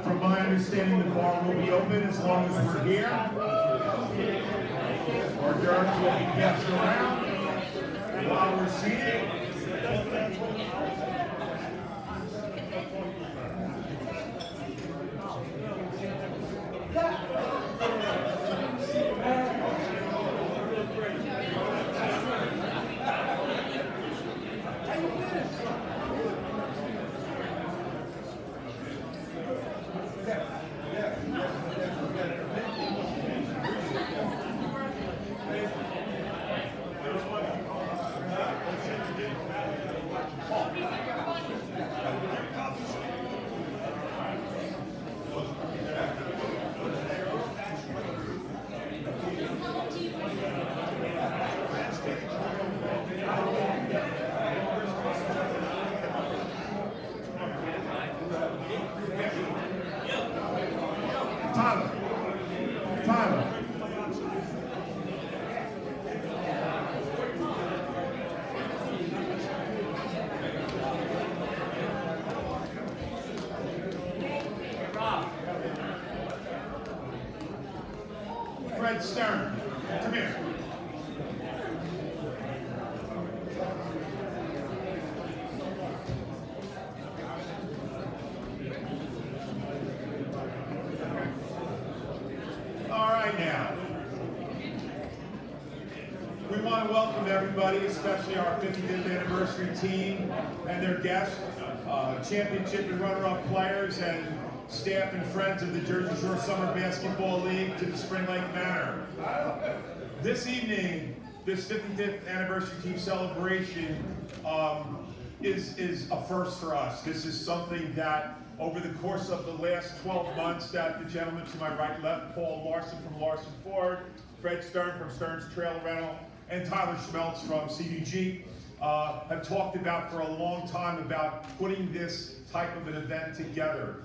From my understanding, the bar will be open as long as we're here. Hors d'oeuvres will be passed around while we're seated. Tyler. Fred Stern, come here. All right now, we want to welcome everybody, especially our 50th anniversary team and their guests, championship and runner-up players and staff and friends of the Jersey Shore Summer Basketball League to the Spring Lake Manor. This evening, this 50th anniversary team celebration is a first for us. This is something that over the course of the last 12 months that the gentleman to my right and left, Paul Larson from Larson Ford, Fred Stern from Stern's Trailer Rental, and Tyler Schmeltz from CDG have talked about for a long time about putting this type of an event together.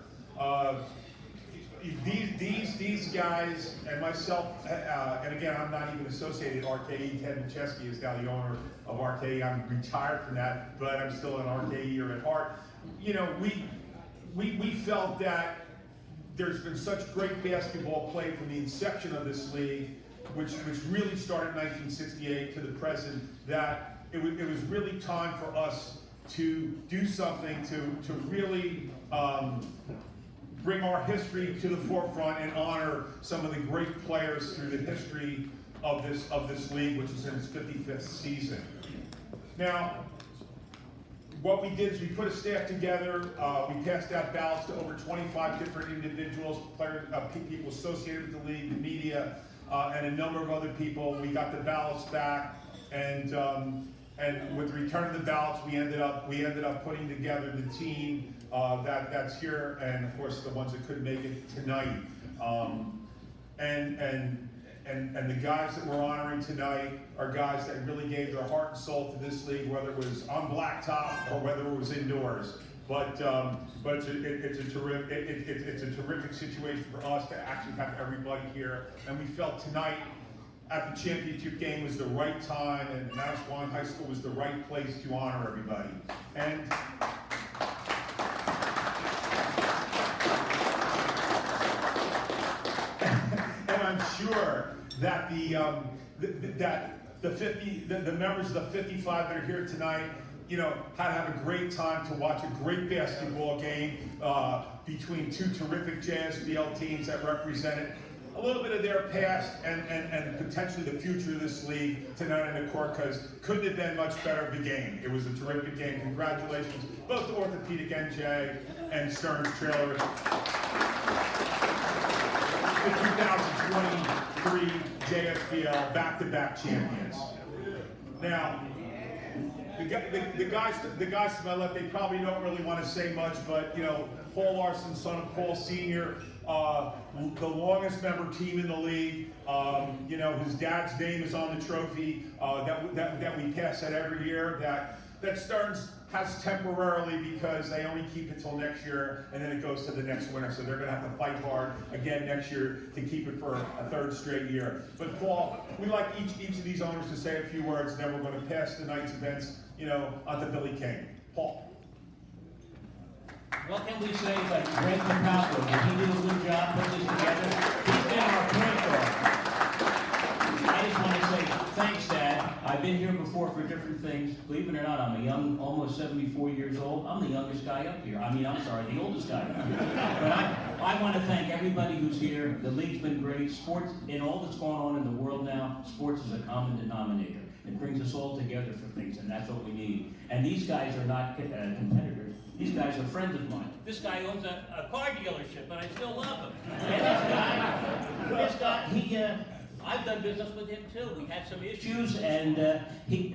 These guys and myself, and again, I'm not even associated with RKE. Ted Macheski is now the owner of RKE. I'm retired from that, but I'm still an RKEer at heart. You know, we felt that there's been such great basketball play from the inception of this league, which really started in 1968 to the present, that it was really time for us to do something to really bring our history to the forefront and honor some of the great players through the history of this league, which is in its 55th season. Now, what we did is we put a staff together. We passed out ballots to over 25 different individuals, players, people associated with the league, the media, and a number of other people. We got the ballots back, and with the return of the ballots, we ended up putting together the team that's here, and of course the ones that couldn't make it tonight. And the guys that we're honoring tonight are guys that really gave their heart and soul to this league, whether it was on blacktop or whether it was indoors. But it's a terrific situation for us to actually have everybody here, and we felt tonight at the championship game was the right time, and Manasquan High School was the right place to honor everybody. And I'm sure that the members of the 55 that are here tonight, you know, had to have a great time to watch a great basketball game between two terrific JSBL teams that represented a little bit of their past and potentially the future of this league tonight in the court, because couldn't have been much better of a game. It was a terrific game. Congratulations both to Orthopedic NJ and Stern's Trailer. The 2023 JSBL back-to-back champions. Now, the guys to my left, they probably don't really want to say much, but you know, Paul Larson, son of Paul Sr., the longest member team in the league. You know, his dad's name is on the trophy that we pass out every year. That Stearns has temporarily, because they only keep it till next year, and then it goes to the next winner. So they're going to have to fight hard again next year to keep it for a third straight year. But Paul, we'd like each of these owners to say a few words, and then we're going to pass tonight's events, you know, on to Billy King. Paul. What can we say about Greg Capalco? Did he do a good job putting this together? He's been our point guard. I just want to say thanks, Dad. I've been here before for different things. Believe it or not, I'm a young, almost 74 years old. I'm the youngest guy up here. The oldest guy up here. But I want to thank everybody who's here. The league's been great. Sports, in all that's going on in the world now, sports is a common denominator. It brings us all together for things, and that's what we need. And these guys are not competitors. These guys are friends of mine. This guy owns a car dealership, and I still love him. And this guy, I've done business with him too. We had some issues, and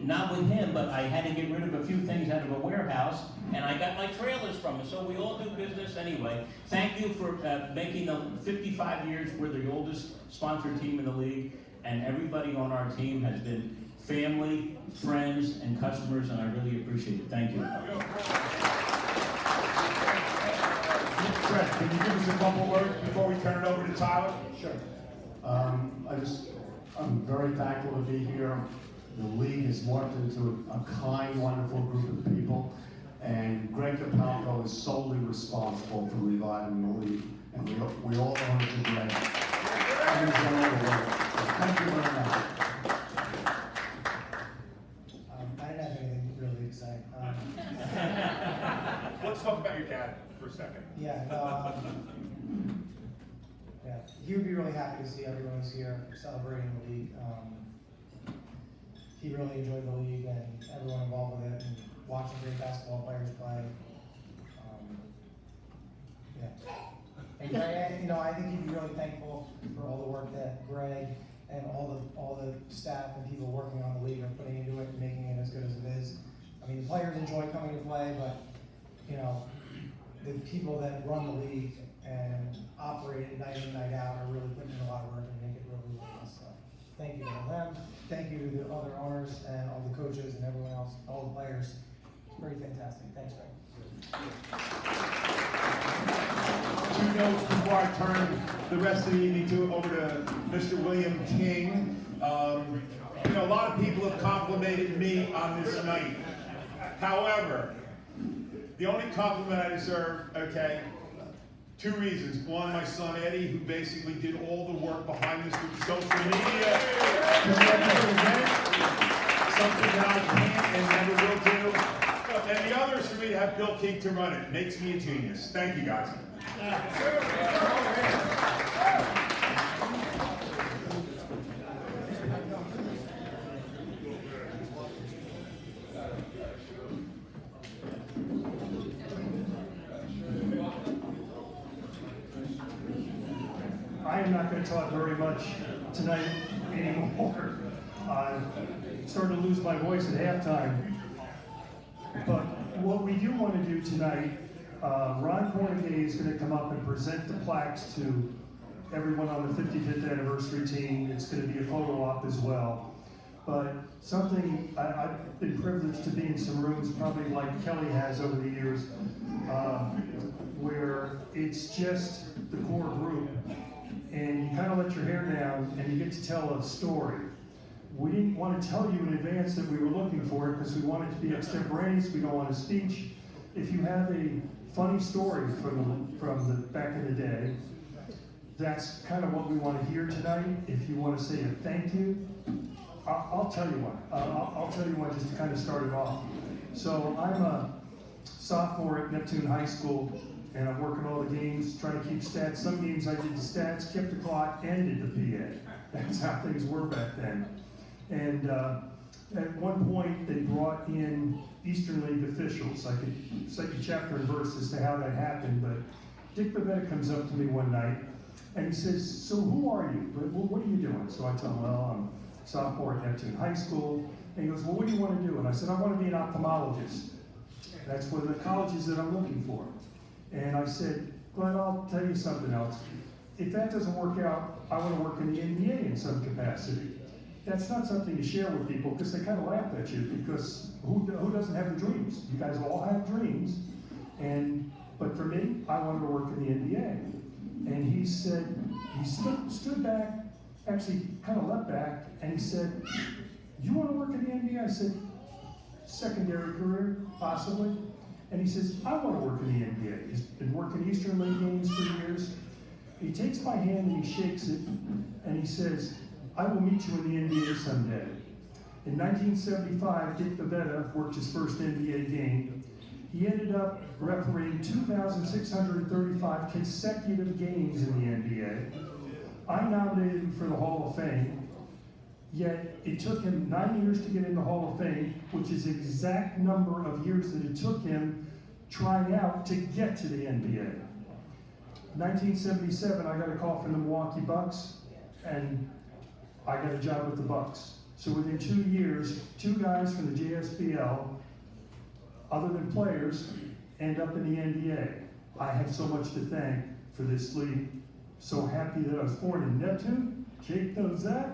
not with him, but I had to get rid of a few things out of a warehouse, and I got my trailers from him. So we all do business anyway. Thank you for making the 55 years. We're the oldest sponsored team in the league, and everybody on our team has been family, friends, and customers, and I really appreciate it. Thank you. Fred, can you give us a couple words before we turn it over to Tyler? Sure. I'm very thankful to be here. The league has morphed into a kind, wonderful group of people, and Greg Capalco is solely responsible for reviving the league, and we all owe it to Greg. And he's done all the work. Thank you very much. I didn't have anything really to say. Let's talk about your dad for a second. Yeah, he would be really happy to see everyone who's here celebrating the league. He really enjoyed the league and everyone involved with it, and watching great basketball players play. And Greg, I think he'd be really thankful for all the work that Greg and all the staff and people working on the league are putting into it and making it as good as it is. I mean, the players enjoy coming to play, but the people that run the league and operate it night in, night out are really putting in a lot of work and make it really well. So thank you to them. Thank you to the other owners and all the coaches and everyone else, all the players. It's pretty fantastic. Thanks, Greg. 2 notes before I turn the rest of the evening over to Mr. William King. A lot of people have complimented me on this night. However, the only compliment I deserve, 2 reasons. One, my son Eddie, who basically did all the work behind this with social media to represent something that I can't and never will do. And the other is for me to have Bill King to run it. Makes me a genius. Thank you, guys. I am not going to talk very much tonight anymore. I'm starting to lose my voice at halftime. But what we do want to do tonight, Ron Cornegay is going to come up and present the plaques to everyone on the 55th anniversary team. It's going to be a photo op as well. But something, I've been privileged to be in some rooms, probably like Kelly has over the years, where it's just the core group, and you kind of let your hair down and you get to tell a story. We didn't want to tell you in advance that we were looking for it because we want it to be extemporaneous. We don't want a speech. If you have a funny story from the back in the day, that's kind of what we want to hear tonight. If you want to say a thank you, I'll tell you one. I'll tell you one just to kind of start it off. So I'm a sophomore at Neptune High School, and I'm working all the games, trying to keep stats. Some games I did the stats, kept the clock, and did the PA. That's how things were back then. And at one point, they brought in Eastern League officials. I could cite you chapter and verse as to how that happened, but Dick Bavetta comes up to me one night, and he says, "So who are you? What are you doing?" So I tell him, "Well, I'm a sophomore at Neptune High School." And he goes, "Well, what do you want to do?" And I said, "I want to be an ophthalmologist. That's one of the colleges that I'm looking for." And I said, "Glenn, I'll tell you something else. If that doesn't work out, I want to work in the NBA in some capacity." That's not something to share with people because they kind of laugh at you, because who doesn't have the dreams? You guys all have dreams. But for me, I wanted to work in the NBA. And he said, he stood back, actually kind of leapt back, and he said, "You want to work in the NBA?" I said, "Secondary career, possibly." And he says, "I want to work in the NBA." His Eastern League games for years. He takes my hand and he shakes it, and he says, "I will meet you in the NBA someday." In 1975, Dick Bavetta worked his first NBA game. He ended up refereeing 2,635 consecutive games in the NBA. I nominated him for the Hall of Fame, yet it took him 9 years to get in the Hall of Fame, which is the exact number of years that it took him trying out to get to the NBA. 1977, I got a call from the Milwaukee Bucks, and I got a job with the Bucks. So within 2 years, 2 guys from the JSBL, other than players, end up in the NBA. I have so much to thank for this league. So happy that I was born in Neptune. Jake knows that.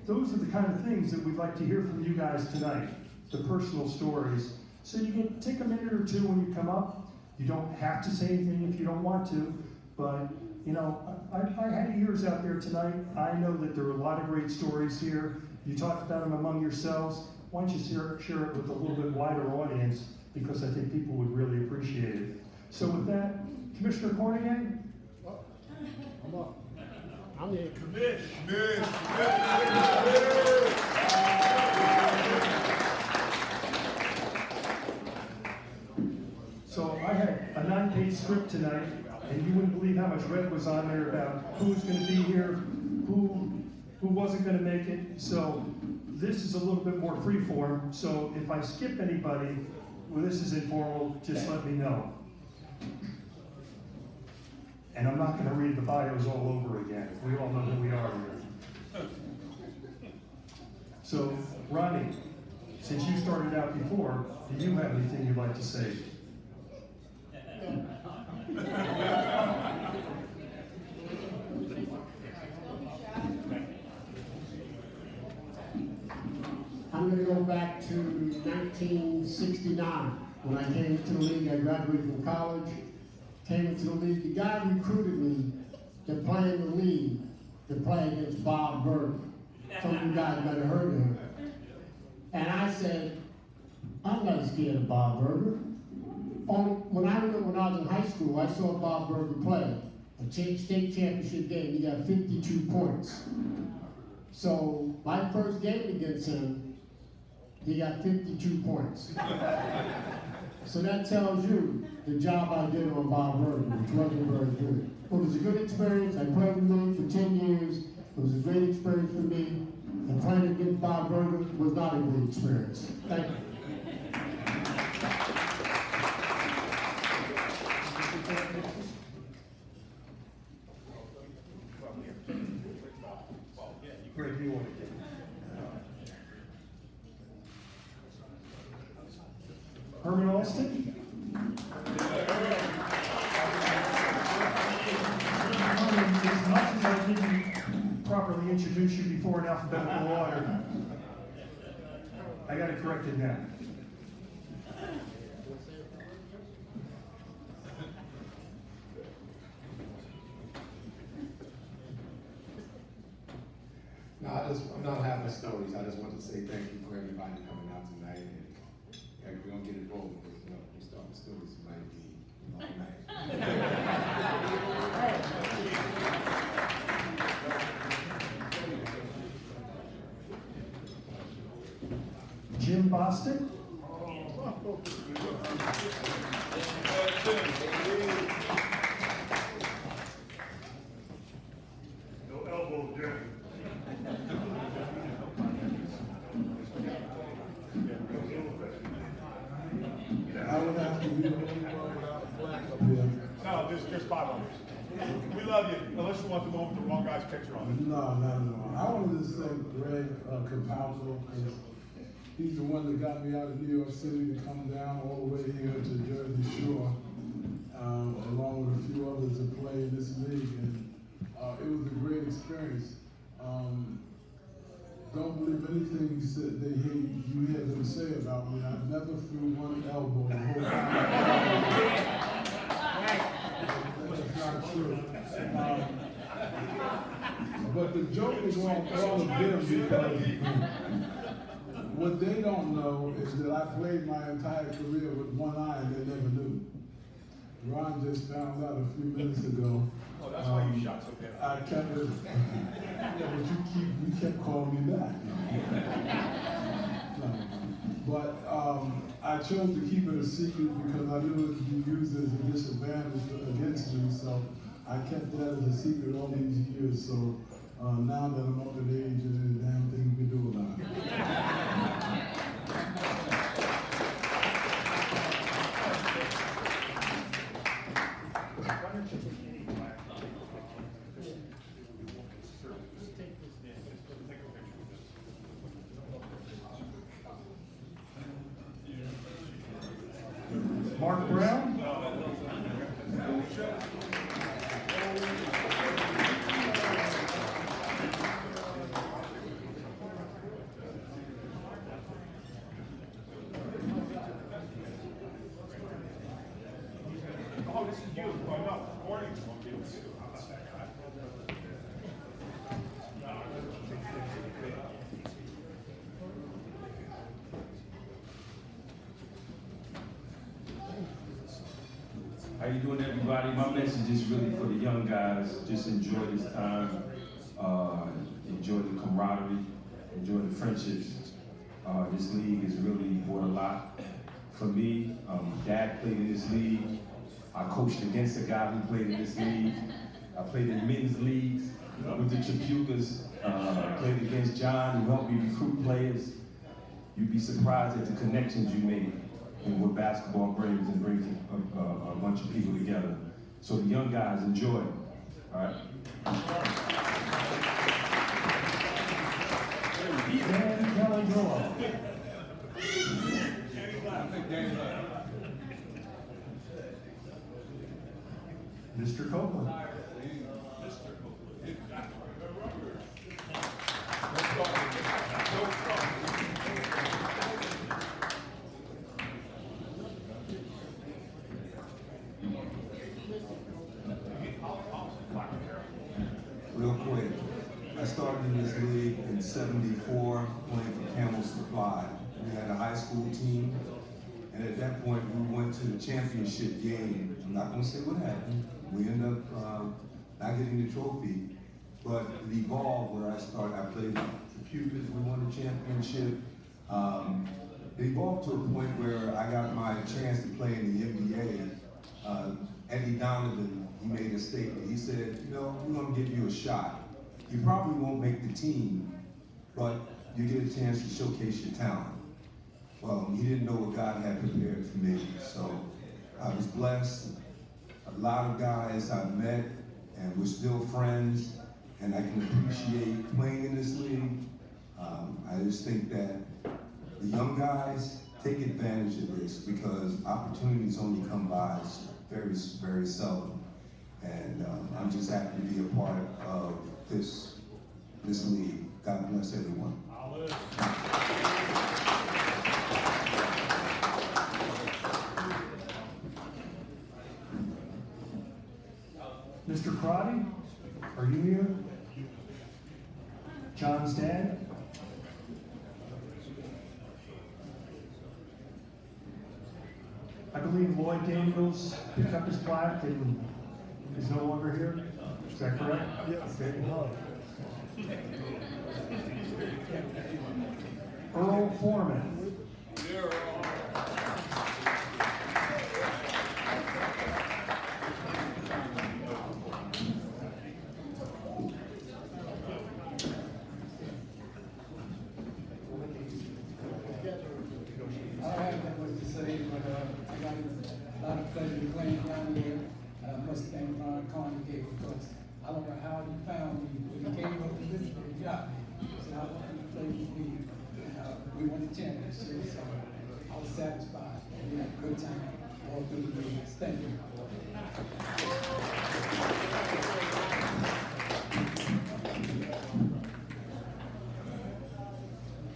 Those are the kind of things that we'd like to hear from you guys tonight, the personal stories. So you can take a minute or two when you come up. You don't have to say anything if you don't want to, but you know, I had ears out there tonight. I know that there are a lot of great stories here. You talked about them among yourselves. Why don't you share it with a little bit wider audience, because I think people would really appreciate it. So with that, Commissioner Cornigan. I'm up. I'm here. So I had a 9-page script tonight, and you wouldn't believe how much red was on there about who's going to be here, who wasn't going to make it. So this is a little bit more freeform. So if I skip anybody, well, this is informal, just let me know. And I'm not going to read the bios all over again. We all know who we are here. So, Ronnie, since you started out before, do you have anything you'd like to say? I'm going to go back to 1969 when I came to the league. I graduated from college, came into the league. The guy recruited me to play in the league to play against Bob Berger. Some of you guys might have heard of him. And I said, I'm not scared of Bob Berger. When I was in high school, I saw Bob Berger play a state championship game. He got 52 points. So my first game against him, he got 52 points. So that tells you the job I did on Bob Berger, which wasn't very good. It was a good experience. I played with him for 10 years. It was a great experience for me. And playing against Bob Berger was not a good experience. Thank you. Greg, you want to get Herman Alston? As much as I didn't properly introduce you before in alphabetical order, I got it corrected now. No, I'm not having stories. I just want to say thank you for everybody coming out tonight. And we're going to get it rolling because we start the stories tonight. Jim Boston? No elbow, Jim. I would have to be up here. No, there's 5 others. We love you, unless you want to go with the wrong guy's picture on it. No. I wanted to thank Greg Capalco, because he's the one that got me out of New York City to come down all the way here to Jersey Shore, along with a few others that play in this league, and it was a great experience. Don't believe anything you hear them say about me. I never threw one elbow the whole time. That's not true. But the joke is on all of them, because what they don't know is that I played my entire career with one eye and they never knew. Ronnie just found out a few minutes ago. Oh, that's why you shot so bad. I kept it, yeah, but you kept calling me back. No. But I chose to keep it a secret because I knew it would be used as a disadvantage against me, so I kept that as a secret all these years. So now that I'm up at age, there's a damn thing we can do about it. Mark Brown? Oh, this is you. Oh, no, recording's on you too. How about that guy? How you doing, everybody? My message is really for the young guys. Just enjoy this time. Enjoy the camaraderie. Enjoy the friendships. This league has really brought a lot for me. Dad played in this league. I coached against a guy who played in this league. I played in men's leagues with the Chapucas. Played against John, who helped me recruit players. You'd be surprised at the connections you made and what basketball brings and brings a bunch of people together. So the young guys, enjoy it, all right? Dan Calagroa. Mr. Copeland. Real quick, I started in this league in '74 playing for Camel Supply. We had a high school team, and at that point we went to the championship game. I'm not going to say what happened. We ended up not getting the trophy, but it evolved where I started. I played with the Pupas, we won the championship. It evolved to a point where I got my chance to play in the NBA. Eddie Donovan, he made a statement. He said, you know, we're gonna give you a shot. You probably won't make the team, but you get a chance to showcase your talent. Well, he didn't know what God had prepared for me, so I was blessed. A lot of guys I've met, and we're still friends, and I can appreciate playing in this league. I just think that the young guys take advantage of this because opportunities only come by very, very seldom. And I'm just happy to be a part of this league. God bless everyone. Mr. Crotty, are you here? John's dad? I believe Lloyd Daniels picked up his plaque and is no longer here. Is that correct? Yes. Okay. Earl Foreman. I don't have that much to say, but I got a lot of pleasure playing down here. I must thank Ron Carnegie because I don't know how he found me, but he came up with this and got me. So I wanted to play with me. We won the championship, so I was satisfied. We had a good time all through the league. Thank you.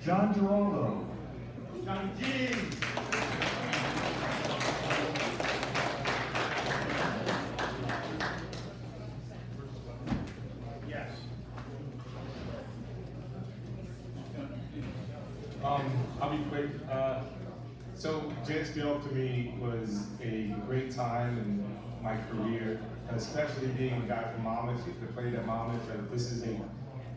John Giraldo. Johnny G. Yes. I'll be quick. So Jets Field to me was a great time, and my career, especially being a guy from Monmouth, that played at Monmouth. This is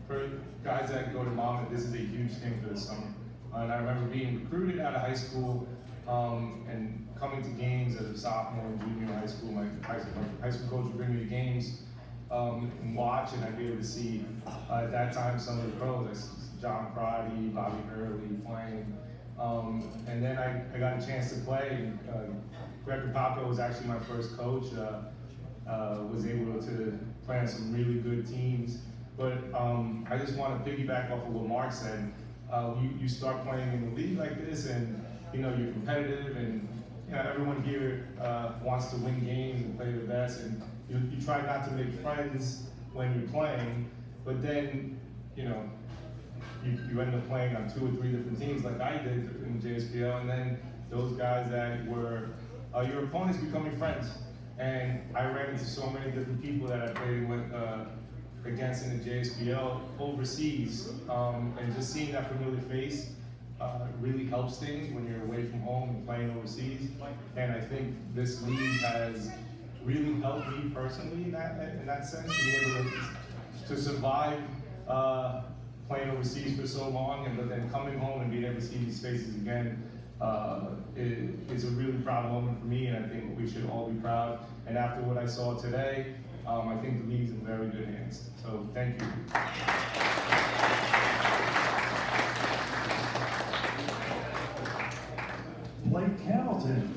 for guys that go to Monmouth, this is a huge thing for the summer. And I remember being recruited out of high school and coming to games as a sophomore and junior in high school. My high school coach would bring me to games and watch, and I'd be able to see at that time some of the pros, like John Crotty, Bobby Hurley playing. And then I got a chance to play. Greg Capalco was actually my first coach. Was able to play on some really good teams. But I just want to piggyback off of what Mark said. You start playing in the league like this, and you're competitive, and everyone here wants to win games and play the best, and you try not to make friends when you're playing, but then you end up playing on 2 or 3 different teams like I did in JSPL, and then those guys that were your opponents becoming friends. And I ran into so many different people that I played with against in the JSPL overseas, and just seeing that familiar face really helps things when you're away from home and playing overseas. And I think this league has really helped me personally in that sense, being able to survive playing overseas for so long, but then coming home and being able to see these faces again. It's a really proud moment for me, and I think we should all be proud. And after what I saw today, I think the league's in very good hands. So thank you. Blake Hamilton.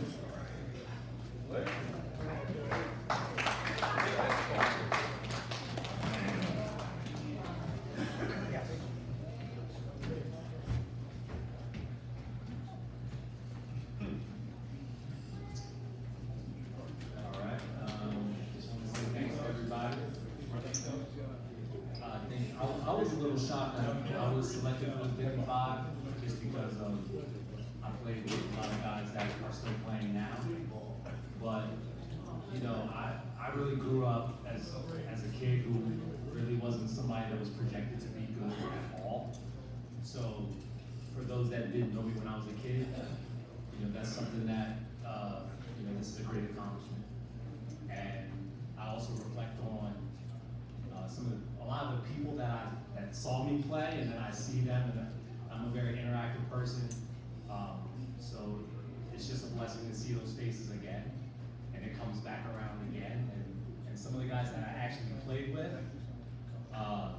I was a little shocked that I was selected for the 55 just because I played with a lot of guys that are still playing now. But I really grew up as a kid who really wasn't somebody that was projected to be good at all. So for those that didn't know me when I was a kid, that's something that this is a great accomplishment. And I also reflect on a lot of the people that saw me play, and then I see them, and I'm a very interactive person. So it's just a blessing to see those faces again, and it comes back around again. And some of the guys that I actually played with, I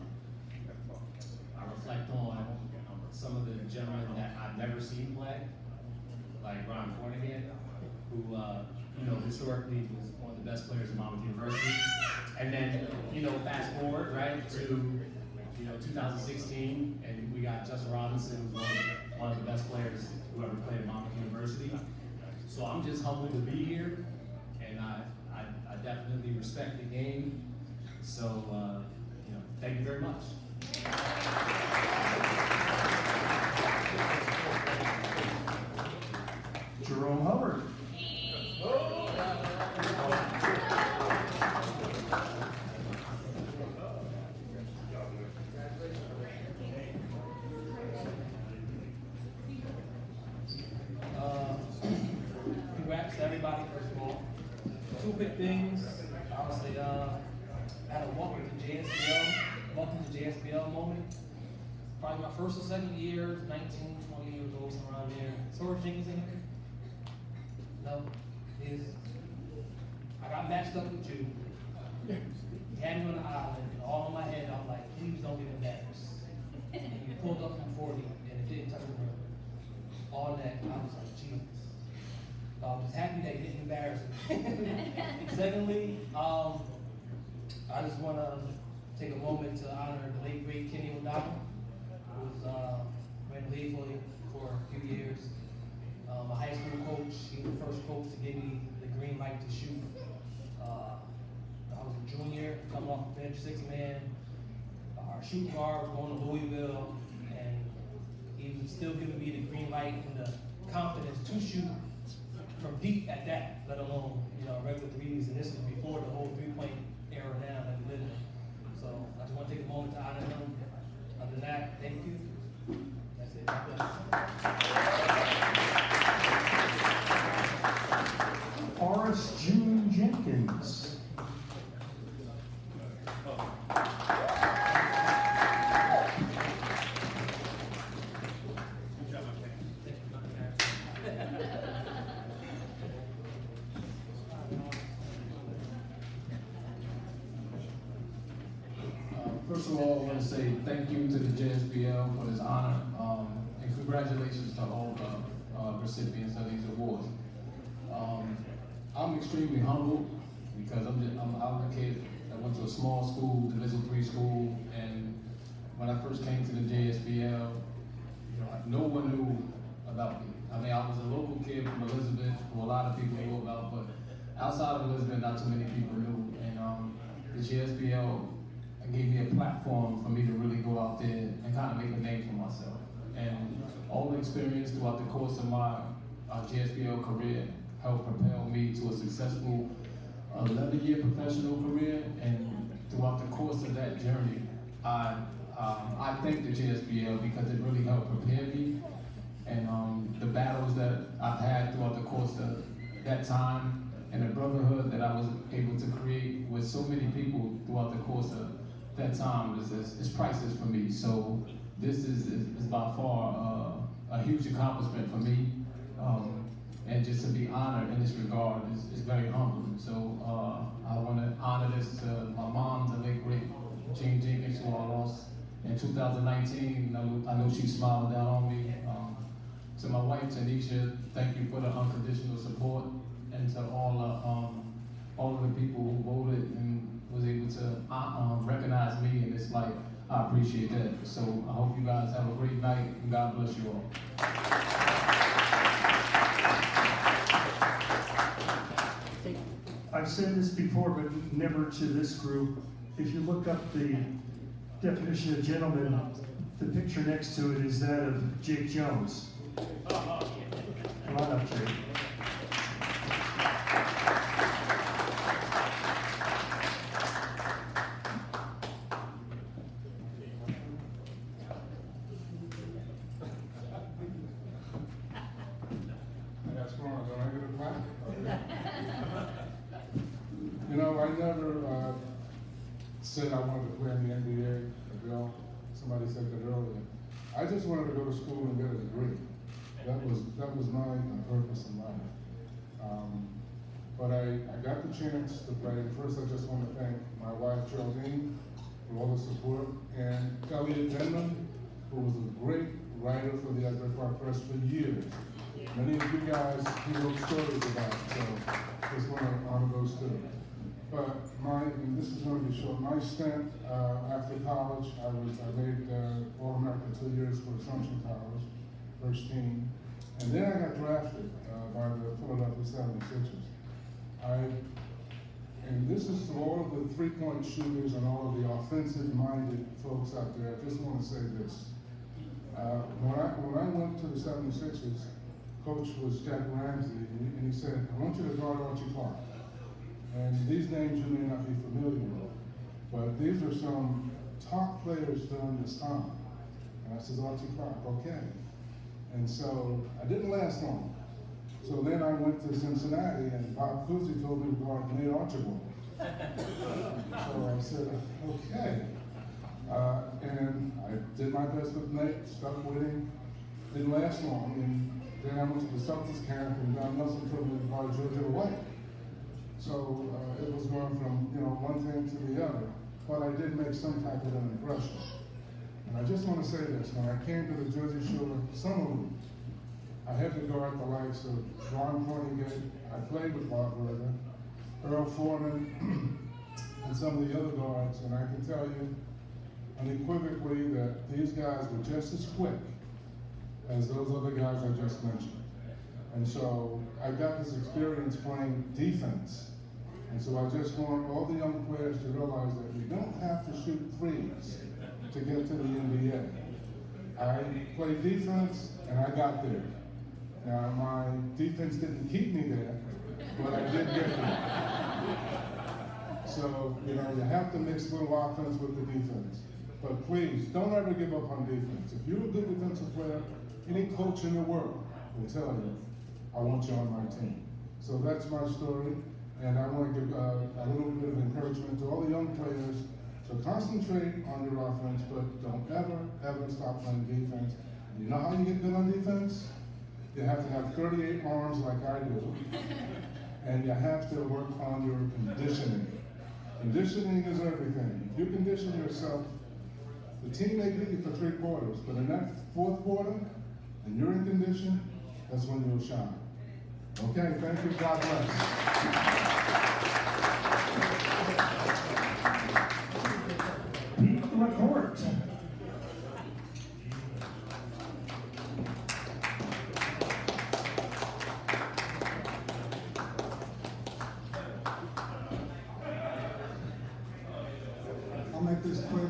reflect on some of the gentlemen that I've never seen play, like Ron Cornigan, who historically was one of the best players in Monmouth University. And then, fast forward, right, to 2016, and we got Justin Robinson, who's one of the best players who ever played at Monmouth University. So I'm just humbled to be here, and I definitely respect the game. So, thank you very much. Jerome Hubbard. Congrats to everybody, first of all. 2 quick things. Honestly, I had a welcome to JSPL moment. Probably my first or second year, 19, 20 years old, somewhere around there. Storage Jenkins in here? No? I got matched up with you. You had me on the island, and all in my head, I was like, please don't get embarrassed. And you pulled up from 40, and it didn't touch the rim. All that, I was like, Jesus. I was happy that you didn't embarrass me. Secondly, I just want to take a moment to honor the late great Kenny O'Donnell, who was ran the league for a few years. A high school coach. He was the first coach to give me the green light to shoot. I was a junior, coming off the bench, 6-man. Our shooting guard was going to Louisville, and he was still giving me the green light and the confidence to shoot from deep at that, let alone regular threes. And this is before the whole 3-point era now that we live in. So I just want to take a moment to honor him. Other than that, thank you. That's it. God bless. Horace June Jenkins. First of all, I want to say thank you to the JSBL for this honor, and congratulations to all the recipients of these awards. I'm extremely humbled because I'm a kid that went to a small school, Division III school, and when I first came to the JSBL, no one knew about me. I mean, I was a local kid from Elizabeth, who a lot of people knew about, but outside of Elizabeth, not too many people knew. And the JSBL gave me a platform for me to really go out there and kind of make a name for myself. And all the experience throughout the course of my JSBL career helped propel me to a successful 11-year professional career. And throughout the course of that journey, I thank the JSBL because it really helped prepare me. And the battles that I've had throughout the course of that time, and the brotherhood that I was able to create with so many people throughout the course of that time is priceless for me. So this is by far a huge accomplishment for me. And just to be honored in this regard is very humbling. So I want to honor this to my mom, the late great Jane Jenkins, who I lost in 2019. I know she smiled down on me. To my wife, Tanisha, thank you for the unconditional support. And to all of the people who voted and was able to recognize me in this light, I appreciate that. So I hope you guys have a great night, and God bless you all. I've said this before, but never to this group. If you look up the definition of gentleman, the picture next to it is that of Jake Jones. Come on up, Jake. That's wrong. Don't I get a plaque? You know, I never said I wanted to play in the NBA. Bill, somebody said that earlier. I just wanted to go to school and get a degree. That was my purpose in life. But I got the chance to play. First, I just want to thank my wife, Geraldine, for all the support, and Elliot Denman, who was a great writer for the Asbury Park Press for years. Many of you guys, he wrote stories about it, so just want to honor those two. But and this is going to be short, my stint after college, I made All-American 2 years for Assumption College, first team. And then I got drafted by the Philadelphia 76ers. And this is to all of the three-point shooters and all of the offensive-minded folks out there, I just want to say this. When I went to the 76ers, coach was Jack Ramsey, and he said, I want you to guard Archie Clark. And these names you may not be familiar with, but these are some top players during this time. And I said, Archie Clark, okay. And so I didn't last long. So then I went to Cincinnati, and Bob Cousy told me to guard Nate Archibald. So I said, okay. And I did my best with Nate, stuck with him. Didn't last long. And then I went to the Celtics camp, and Don Nelson told me to guard Georgia White. So it was going from one thing to the other, but I did make some type of an impression. And I just want to say this: when I came to the Jersey Shore Summer League, I had to guard the likes of Ron Cornegate. I played with Bob Berger, Earl Foreman, and some of the other guards, and I can tell you unequivocally that these guys were just as quick as those other guys I just mentioned. And so I got this experience playing defense. And so I just want all the young players to realize that we don't have to shoot threes to get to the NBA. I played defense and I got there. Now my defense didn't keep me there, but I did get there. So, you have to mix a little offense with the defense. But please, don't ever give up on defense. If you're a good defensive player, any coach in the world will tell you, I want you on my team. So that's my story, and I want to give a little bit of encouragement to all the young players to concentrate on your offense, but don't ever stop playing defense. You know how you get good on defense? You have to have 38 arms like I do, and you have to work on your conditioning. Conditioning is everything. If you condition yourself, the team may beat you for 3 quarters, but in that 4th quarter, and you're in condition, that's when you'll shine. Okay, thank you, God bless. Pete LaCourte. I'll make this quick.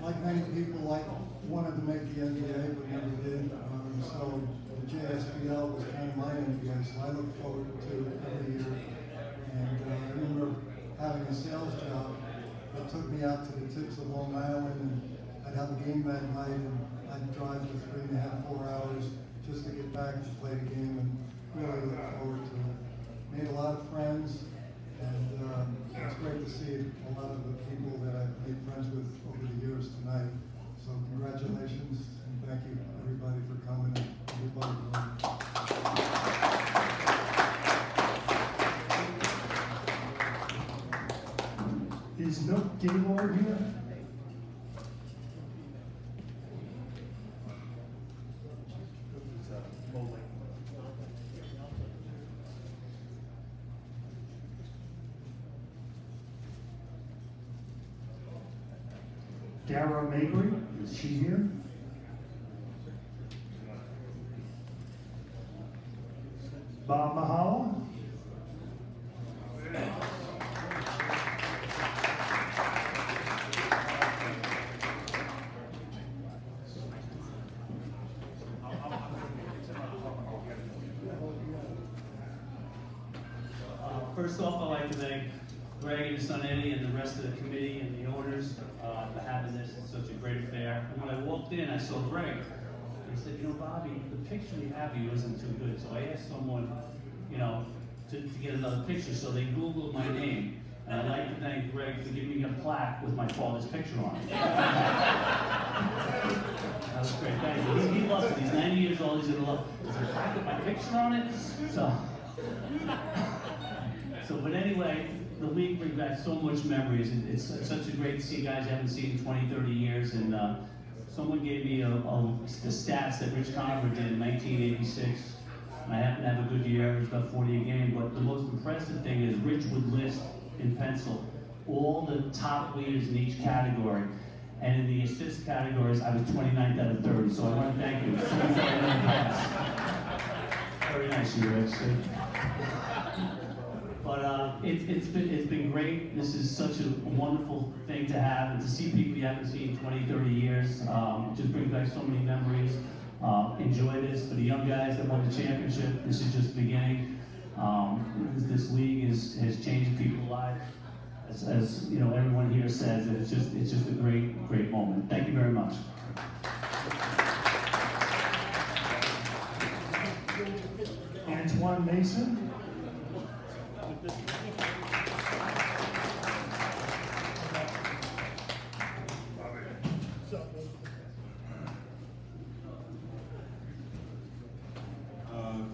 Like many people, I wanted to make the NBA, but never did. So the JSPL was kind of my NBA, so I look forward to it every year. And I remember having a sales job that took me out to the tips of Long Island, and I'd have a game that night, and I'd drive for 3.5, 4 hours just to get back to play the game, and really look forward to it. Made a lot of friends. And it's great to see a lot of the people that I've made friends with over the years tonight. So congratulations, and thank you everybody for coming and everybody. Is Milt Gaylord here? Dara Mabry, is she here? Bob Mahala? First off, I'd like to thank Greg and his son Eddie and the rest of the committee and the owners for having this. It's such a great affair. And when I walked in, I saw Greg. He said, you know, Bobby, the picture we have of you isn't too good. So I asked someone, you know, to get another picture. So they Googled my name. And I'd like to thank Greg for giving me a plaque with my father's picture on it. That was great. Thank you. He loves it. He's 90 years old. He's going to love it. There's a plaque with my picture on it. But anyway, the league brings back so much memories. It's such a great to see guys I haven't seen in 20, 30 years. And someone gave me the stats that Rich Conover did in 1986. And I happened to have a good year, averaged about 40 a game. But the most impressive thing is Rich would list in pencil all the top leaders in each category. And in the assist categories, I was 29th out of 30. So I want to thank you. Very nice of you, Rich. But it's been great. This is such a wonderful thing to have, and to see people you haven't seen in 20, 30 years. It just brings back so many memories. Enjoy this. For the young guys that won the championship, this is just the beginning. This league has changed people's lives. As you know, everyone here says, that it's just a great moment. Thank you very much. Antoine Mason.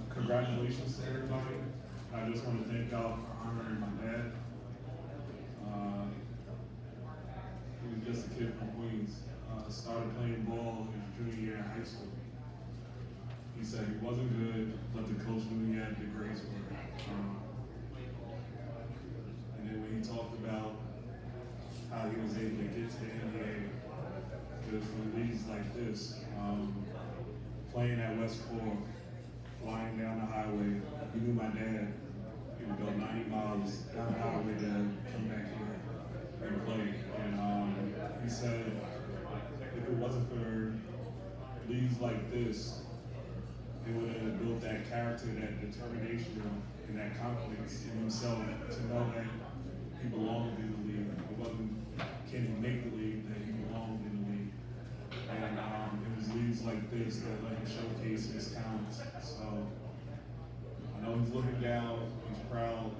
Congratulations to everybody. I just want to thank y'all for honoring my dad. He was just a kid from Queens. Started playing ball his junior year in high school. He said he wasn't good, but the coach knew he had the grades for it. And then when he talked about how he was able to get to the NBA, it was from leagues like this, playing at West 4, flying down the highway. He knew my dad. He would go 90 miles down the highway to come back here and play. And he said, if it wasn't for leagues like this, they would have built that character, that determination, and that confidence in himself to know that he belonged in the league. It wasn't, can he make the league, that he belonged in the league. And it was leagues like this that let him showcase his talents. So I know he's looking down, he's proud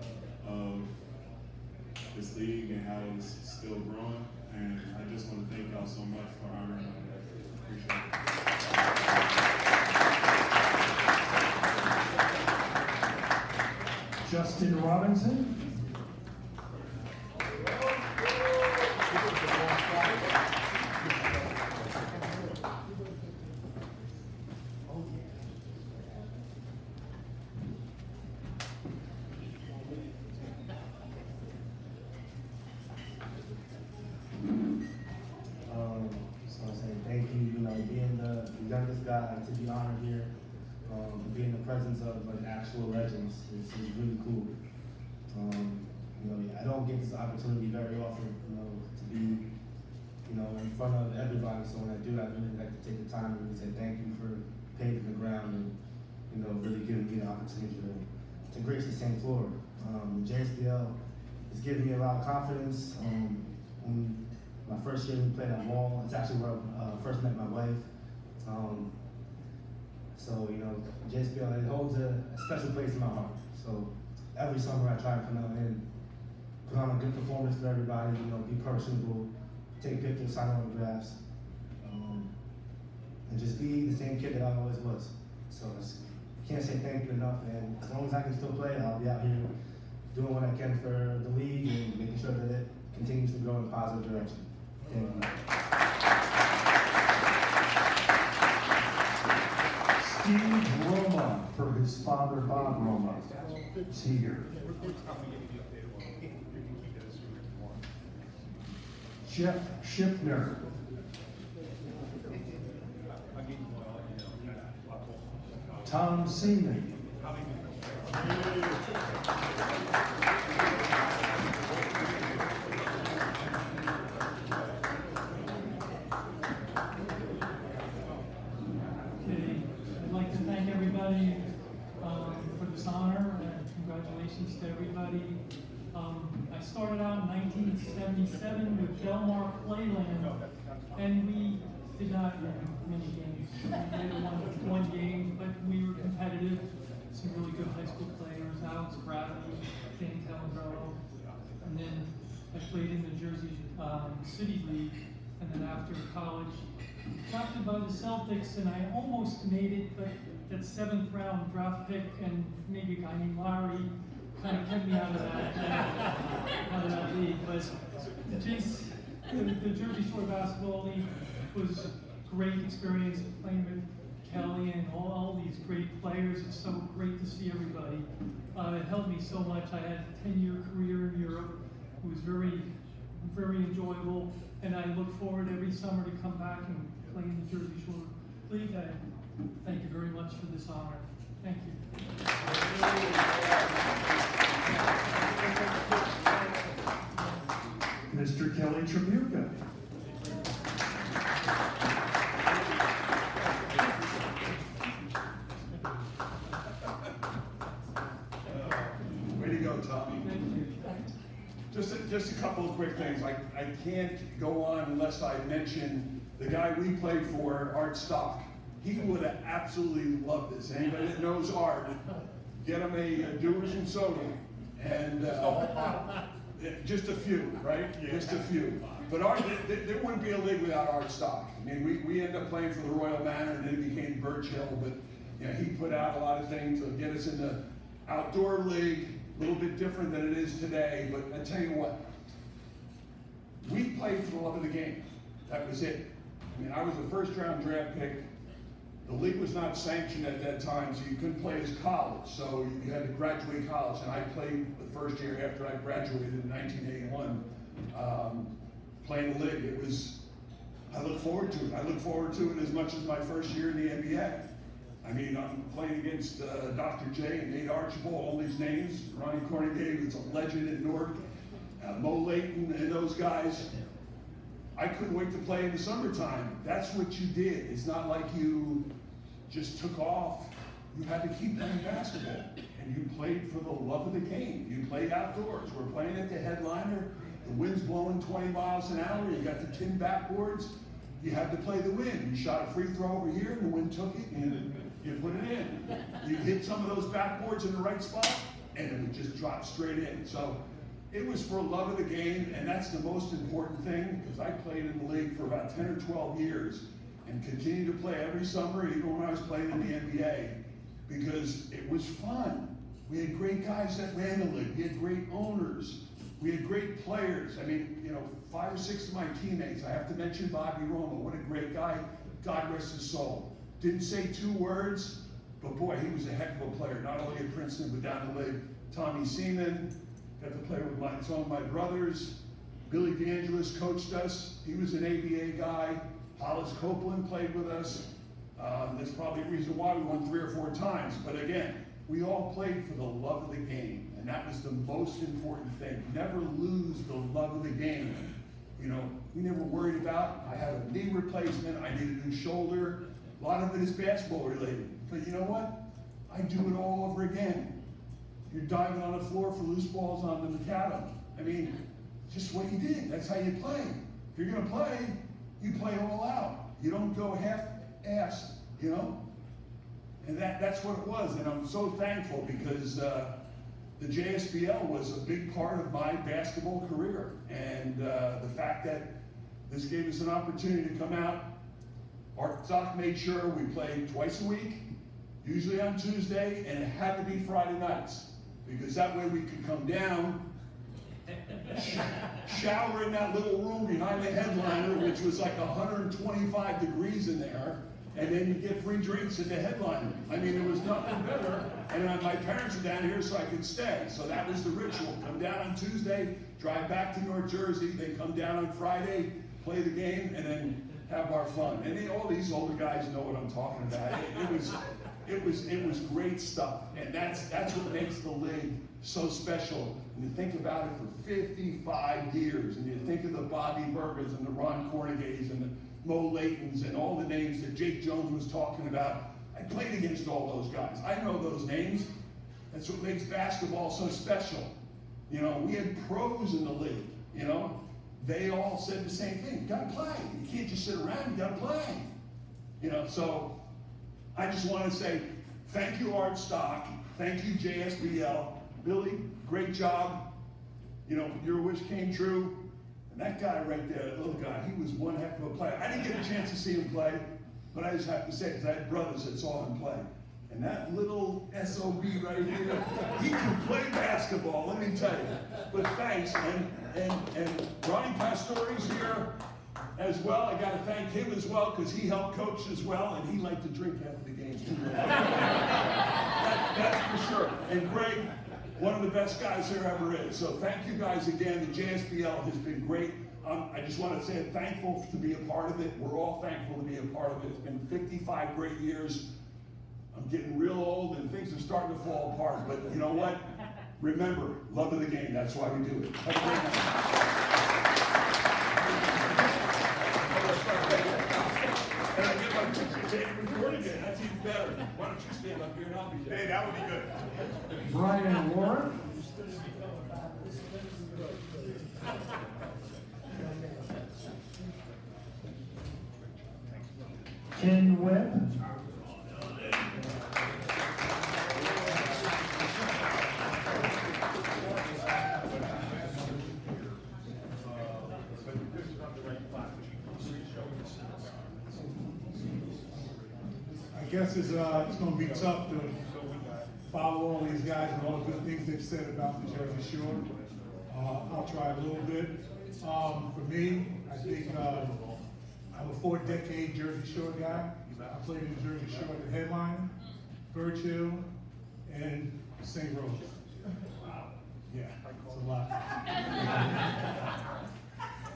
of this league and how it's still growing. And I just want to thank y'all so much for honoring him. Appreciate it. Justin Robinson. So I'm saying thank you, being the youngest guy to be honored here, being in the presence of like actual legends is really cool. I don't get this opportunity very often, to be, in front of everybody. So when I do, I really like to take the time to really say thank you for paving the ground and, really giving me the opportunity to grace the same floor. JSPL has given me a lot of confidence. When my first year we played at Mall, it's actually where I first met my wife. JSPL, it holds a special place in my heart. So every summer I try to come out and put on a good performance for everybody, be personable, take pictures, sign autographs, and just be the same kid that I always was. So I can't say thank you enough, and as long as I can still play, I'll be out here doing what I can for the league and making sure that it continues to grow in a positive direction. Thank you. Steve Roma, for his father Bob Roma, is here. Jeff Schiffner. Tom Seaman. I'd like to thank everybody for this honor, and congratulations to everybody. I started out in 1977 with Delmar Playland, and we did not win many games. We made one game, but we were competitive. Some really good high school players, Alex Bradley, Danny Telendro, and then I played in the Jersey City League, and then after college, drafted by the Celtics, and I almost made it, but that 7th round draft pick and maybe a guy named Larry kind of kept me out of that league. But the Jersey Shore Basketball League was a great experience playing with Kelly and all these great players. It's so great to see everybody. It helped me so much. I had a 10-year career in Europe. It was very, very enjoyable, and I look forward every summer to come back and play in the Jersey Shore League. I thank you very much for this honor. Thank you. Mr. Kelly Tribuca. Way to go, Tommy. Just a couple of quick things. I can't go on unless I mention the guy we played for, Art Stock. He would have absolutely loved this. Anybody that knows Art, get him a Doers and soda, and just a few, right? Just a few. But Art, there wouldn't be a league without Art Stock. I mean, we ended up playing for the Royal Manor, and then it became Birch Hill. But he put out a lot of things to get us in the outdoor league. A little bit different than it is today. But I tell you what, we played for the love of the game. That was it. I mean, I was a first-round draft pick. The league was not sanctioned at that time, so you couldn't play as college. So you had to graduate college, and I played the first year after I graduated in 1981, playing the league. I look forward to it. I look forward to it as much as my first year in the NBA. I mean, I'm playing against Dr. J and Nate Archibald, all these names. Ronnie Cornegay, who's a legend in Newark, Mo Layton, and those guys. I couldn't wait to play in the summertime. That's what you did. It's not like you just took off. You had to keep playing basketball. And you played for the love of the game. You played outdoors. We're playing at the headliner. The wind's blowing 20 miles an hour. You got the tin backboards. You had to play the wind. You shot a free throw over here, and the wind took it, and you put it in. You hit some of those backboards in the right spot, and it would just drop straight in. So it was for love of the game, and that's the most important thing, because I played in the league for about 10 or 12 years and continued to play every summer, even when I was playing in the NBA, because it was fun. We had great guys that ran the league. We had great owners. We had great players. I mean, you know, 5 or 6 of my teammates. I have to mention Bobby Romo. What a great guy. God rest his soul. Didn't say 2 words, but boy, he was a heck of a player. Not only at Princeton, but down the league. Tommy Seaman, got to play with some of my brothers. Billy DeAngelis coached us. He was an ABA guy. Hollis Copeland played with us. That's probably a reason why we won 3 or 4 times. But again, we all played for the love of the game, and that was the most important thing. Never lose the love of the game. You know, we never worried about, I had a knee replacement, I need a new shoulder. A lot of it is basketball related. But you know what? I do it all over again. You're diving on the floor for loose balls on the macadam. I mean, just what you did. That's how you play. If you're gonna play, you play all out. You don't go half-assed, you know? And that's what it was, and I'm so thankful because the JSBL was a big part of my basketball career. And the fact that this gave us an opportunity to come out, Art Sock made sure we played twice a week, usually on Tuesday, and it had to be Friday nights, because that way we could come down, shower in that little room behind the headliner, which was like 125 degrees in there, and then you get free drinks at the headliner. I mean, there was nothing better, and my parents were down here so I could stay. So that was the ritual. Come down on Tuesday, drive back to North Jersey, then come down on Friday, play the game, and then have our fun. And all these older guys know what I'm talking about. It was great stuff, and that's what makes the league so special. And you think about it for 55 years, and you think of the Bobby Burgers and the Ron Cornigays and the Mo Laytons and all the names that Jake Jones was talking about. I played against all those guys. I know those names. That's what makes basketball so special. You know, we had pros in the league, you know. They all said the same thing. You gotta play. You can't just sit around, you gotta play. You know, so I just want to say thank you, Art Stock. Thank you, JSBL. Billy, great job. You know, your wish came true. And that guy right there, that little guy, he was one heck of a player. I didn't get a chance to see him play, but I just have to say, because I had brothers that saw him play. And that little SOB right here, he can play basketball, let me tell you. But thanks, and Ronnie Pastore's here as well. I got to thank him as well, because he helped coach as well, and he liked to drink after the games too. That's for sure. And Greg, one of the best guys there ever is. So thank you guys again. The JSBL has been great. I just want to say I'm thankful to be a part of it. We're all thankful to be a part of it. It's been 55 great years. I'm getting real old and things are starting to fall apart. But you know what? Remember, love of the game. That's why we do it. Have a great night. And I get my picture taken recorded again. That's even better. Why don't you stand up here and I'll be there? Hey, that would be good. Brian Warren. Ken Webb. I guess it's going to be tough to follow all these guys and all the good things they've said about the Jersey Shore. I'll try a little bit. For me, I think I'm a 4-decade Jersey Shore guy. I played in Jersey Shore at the Headliner, Birch Hill, and St. Rose. Yeah, it's a lot.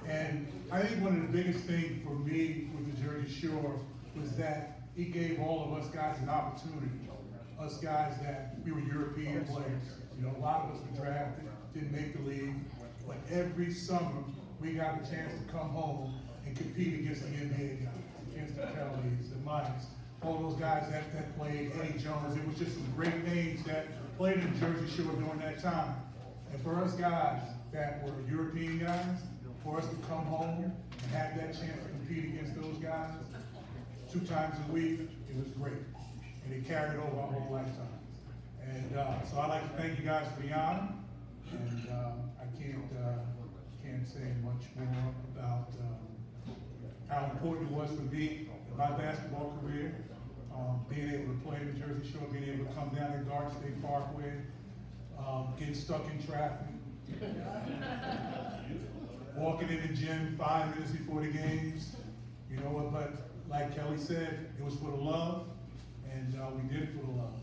And I think one of the biggest things for me with the Jersey Shore was that he gave all of us guys an opportunity. Us guys that we were European players. You know, a lot of us were drafted, didn't make the league, but every summer we got a chance to come home and compete against the NBA guys, against the Kellys, the Mikes, all those guys that played, Eddie Jones. It was just some great names that played in Jersey Shore during that time. And for us guys that were European guys, for us to come home and have that chance to compete against those guys 2 times a week, it was great. And it carried over our whole lifetime. And so I'd like to thank you guys for the honor. And I can't say much more about how important it was for me in my basketball career, being able to play in the Jersey Shore, being able to come down in Garden State Parkway, getting stuck in traffic, walking in the gym 5 minutes before the games. You know what, but like Kelly said, it was for the love, and we did it for the love.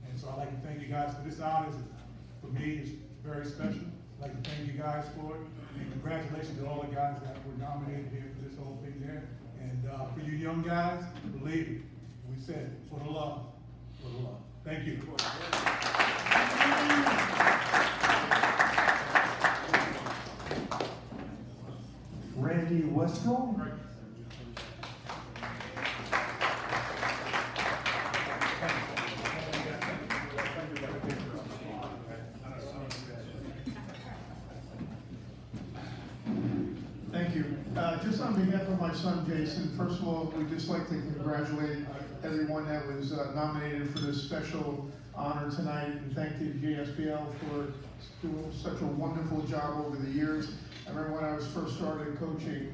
And so I'd like to thank you guys for this honor. For me, it's very special. I'd like to thank you guys for it, and congratulations to all the guys that were nominated here for this whole thing there. And for you young guys, believe it, we said it, for the love, for the love. Thank you. Randy Westphal. Thank you. Just on behalf of my son Jason, first of all, we'd just like to congratulate everyone that was nominated for this special honor tonight, and thank the JSPL for doing such a wonderful job over the years. I remember when I was first started coaching,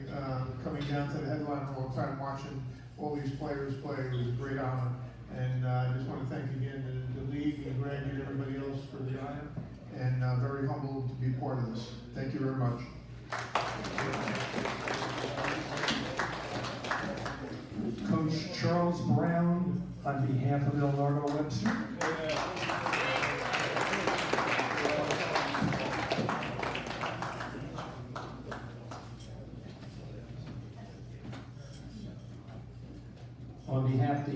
coming down to the headliner all the time, watching all these players play. It was a great honor. And I just want to thank again the league and Greg and everybody else for the honor, and very humbled to be part of this. Thank you very much. Coach Charles Brown, on behalf of Leonardo Webster. On behalf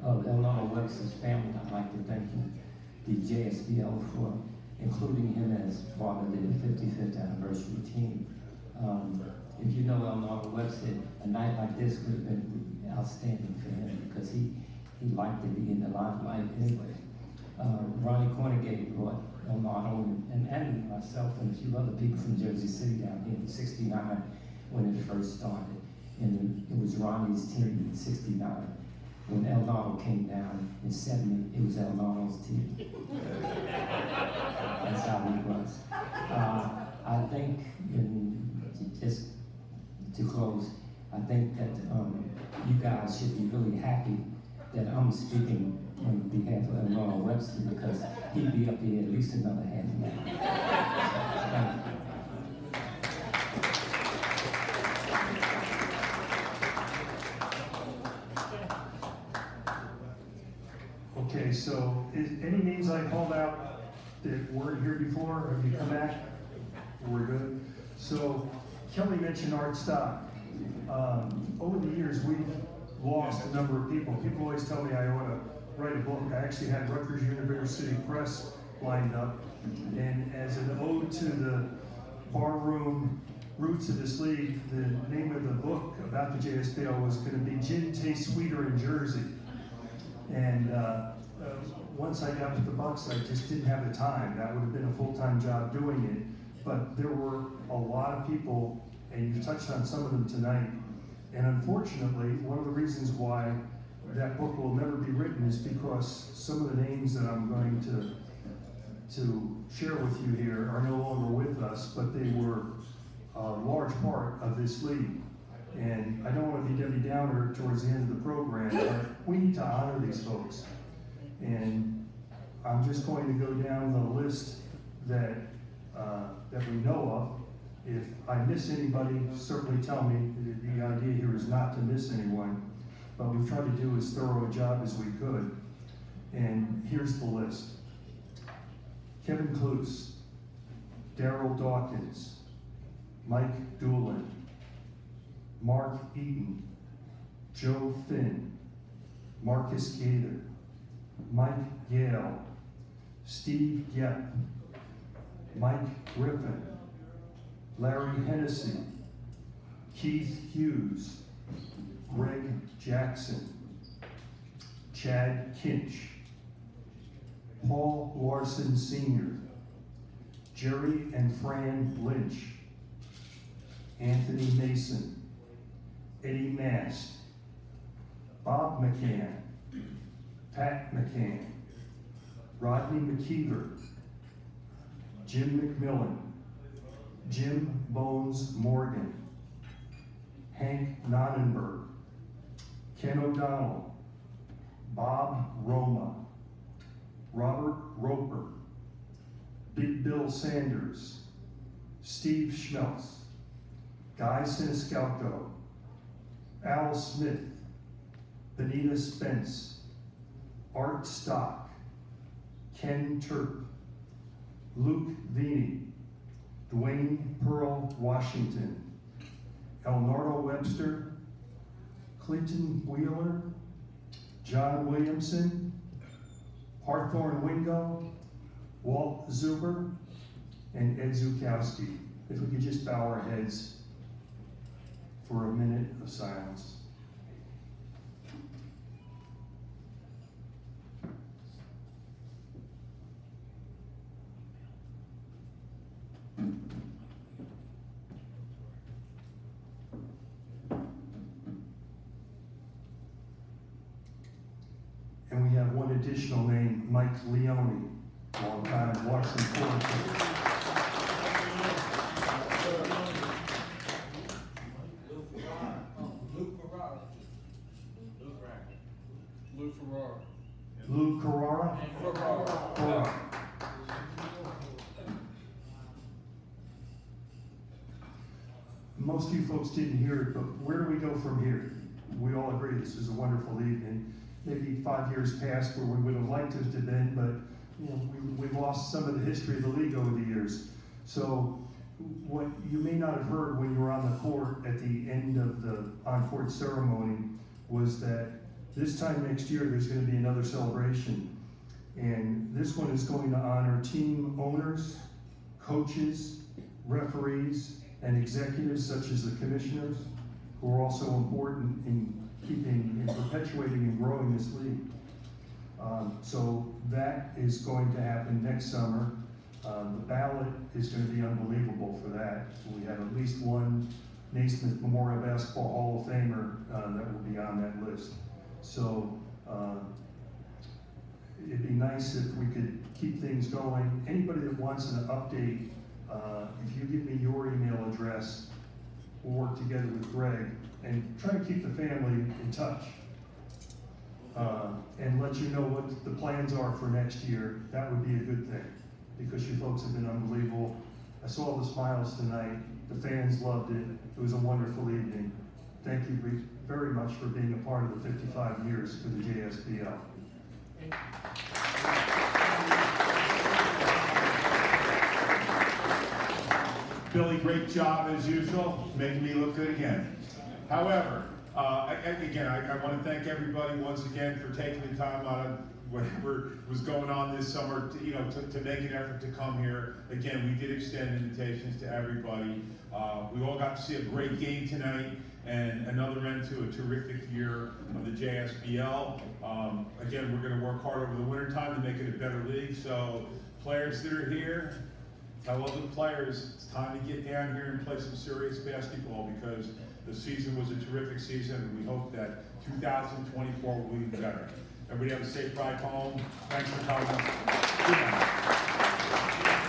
of Leonardo Webster's family, I'd like to thank the JSBL for including him as part of the 55th anniversary team. If you know Leonardo Webster, a night like this would have been outstanding for him because he liked to be in the limelight anyway. Ronnie Cornegate brought Leonardo and myself and a few other people from Jersey City down here in '69 when it first started. And it was Ronnie's team in '69. When Leonardo came down in '70, it was Leonardo's team. That's how he was. I think, just to close, I think that you guys should be really happy that I'm speaking on behalf of Leonardo Webster because he'd be up here at least another half an hour. Okay, so any names I called out that weren't here before, have you come back? We're good. So Kelly mentioned Art Stock. Over the years, we've lost a number of people. People always tell me I ought to write a book. I actually had Rutgers University Press lined up. And as an ode to the barroom roots of this league, the name of the book about the JSPL was going to be Gin Tastes Sweeter in Jersey. And once I got with the Bucks, I just didn't have the time. That would have been a full-time job doing it. But there were a lot of people, and you've touched on some of them tonight. And unfortunately, one of the reasons why that book will never be written is because some of the names that I'm going to share with you here are no longer with us, but they were a large part of this league. And I don't want to be Debbie Downer towards the end of the program, but we need to honor these folks. And I'm just going to go down the list that we know of. If I miss anybody, certainly tell me. The idea here is not to miss anyone, but we've tried to do as thorough a job as we could. And here's the list. Kevin Kluse, Darryl Dawkins, Mike Doolin, Mark Eaton, Joe Finn, Marcus Gator, Mike Gale, Steve Yep, Mike Griffin, Larry Hennessy, Keith Hughes, Greg Jackson, Chad Kinch, Paul Larson Sr., Jerry and Fran Lynch, Anthony Mason, Eddie Mast, Bob McCann, Pat McCann, Rodney McKeever, Jim McMillan, Jim Bones Morgan, Hank Nonnenberg, Ken O'Donnell, Bob Roma, Robert Roper, Big Bill Sanders, Steve Schmelz, Guy Siniscalco, Al Smith, Benita Spence, Art Stock, Ken Turp, Luke Vini, Dwayne Pearl Washington, Elnardo Webster, Clinton Wheeler, John Williamson, Hawthorne Wingo, Walt Zuber, and Ed Zukowski. If we could just bow our heads for a minute of silence. And we have one additional name, Mike Leone, longtime Washington Forest. Lou Carrara? Carrara. Most of you folks didn't hear it, but where do we go from here? We all agree this is a wonderful evening. Maybe 5 years past where we would have liked it to have been, but you know, we lost some of the history of the league over the years. So what you may not have heard when you were on the court at the end of the on-court ceremony was that this time next year there's going to be another celebration. And this one is going to honor team owners, coaches, referees, and executives such as the commissioners, who are also important in keeping and perpetuating and growing this league. So that is going to happen next summer. The ballot is going to be unbelievable for that. We have at least one Naismith Memorial Basketball Hall of Famer that will be on that list. So it'd be nice if we could keep things going. Anybody that wants an update, if you give me your email address, we'll work together with Greg and try to keep the family in touch. And let you know what the plans are for next year. That would be a good thing, because you folks have been unbelievable. I saw the smiles tonight. The fans loved it. It was a wonderful evening. Thank you very much for being a part of the 55 years for the JSBL. Billy, great job as usual, making me look good again. However, again, I want to thank everybody once again for taking the time out of whatever was going on this summer to make an effort to come here. Again, we did extend invitations to everybody. We all got to see a great game tonight and another end to a terrific year of the JSBL. Again, we're going to work hard over the winter time to make it a better league. So players that are here, tell other players it's time to get down here and play some serious basketball, because the season was a terrific season, and we hope that 2024 will be better. Everybody have a safe ride home. Thanks for coming. Good night.